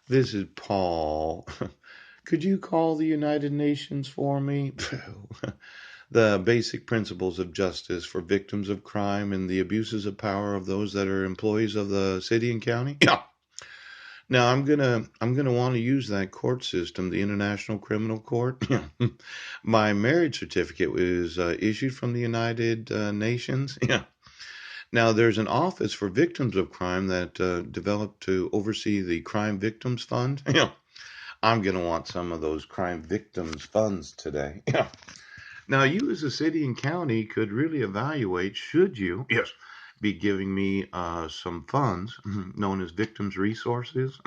This is Paul. Could you call the United Nations for me? The basic principles of justice for victims of crime and the abuses of power of those that are employees of the city and county? Yeah. Now I'm gonna want to use that court system, the International Criminal Court. Yeah. My marriage certificate was issued from the United Nations. Yeah. Now there's an office for victims of crime that developed to oversee the Crime Victims Fund. Yeah. I'm going to want some of those crime victims funds today. Yeah. Now, you as a city and county could really evaluate should you, yes, be giving me some funds known as victims resources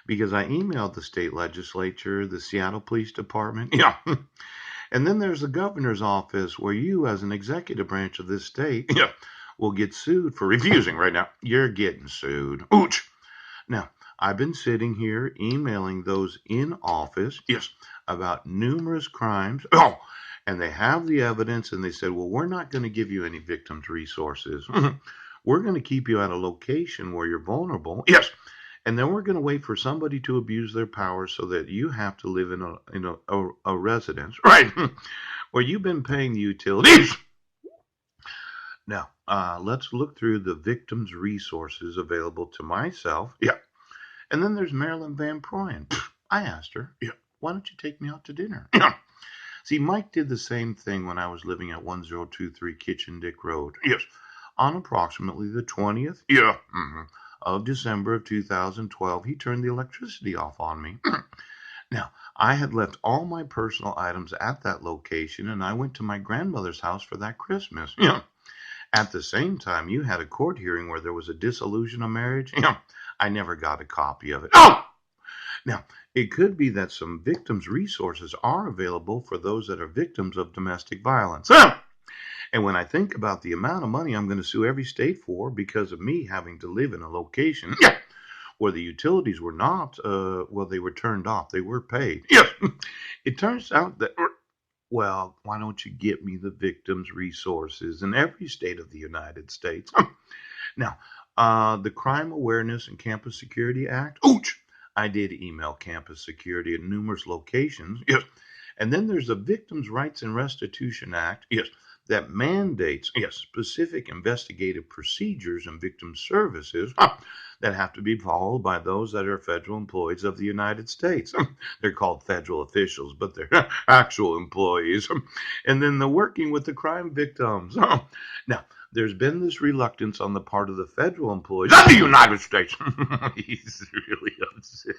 because I emailed the state legislature, the Seattle Police Department. Yeah. And then there's the governor's office where you as an executive branch of this state, yeah, will get sued for refusing right now. You're getting sued. Ouch. Now, I've been sitting here emailing those in office, yes, about numerous crimes. Oh, and they have the evidence, and they said, well, we're not going to give you any victims' resources. We're going to keep you at a location where you're vulnerable. Yes. And then we're going to wait for somebody to abuse their power so that you have to live in a residence, right, where you've been paying the utilities. Now, let's look through the victims' resources available to myself. Yeah. And then there's Marilyn Van Proyen. I asked her, yeah, why don't you take me out to dinner? See, Mike did the same thing when I was living at 1023 Kitchen Dick Road. Yes, on approximately the 20th, yeah, of December of 2012, he turned the electricity off on me. Now, I had left all my personal items at that location, and I went to my grandmother's house for that Christmas. Yeah. At the same time, you had a court hearing where there was a dissolution of marriage. Yeah. I never got a copy of it. Oh! Now, it could be that some victims' resources are available for those that are victims of domestic violence. And when I think about the amount of money I'm going to sue every state for because of me having to live in a location where the utilities were not, well, they were turned off, they were paid. Yes, it turns out that, well, why don't you get me the victims' resources in every state of the United States? Now, the Crime Awareness and Campus Security Act. Ouch! I did email campus security at numerous locations. Yes. And then there's the Victims' Rights and Restitution Act. Yes. That mandates, yes, specific investigative procedures and victim services that have to be followed by those that are federal employees of the United States. They're called federal officials, but they're actual employees. And then the working with the crime victims. Now, there's been this reluctance on the part of the federal employees of the United States. He's really upset.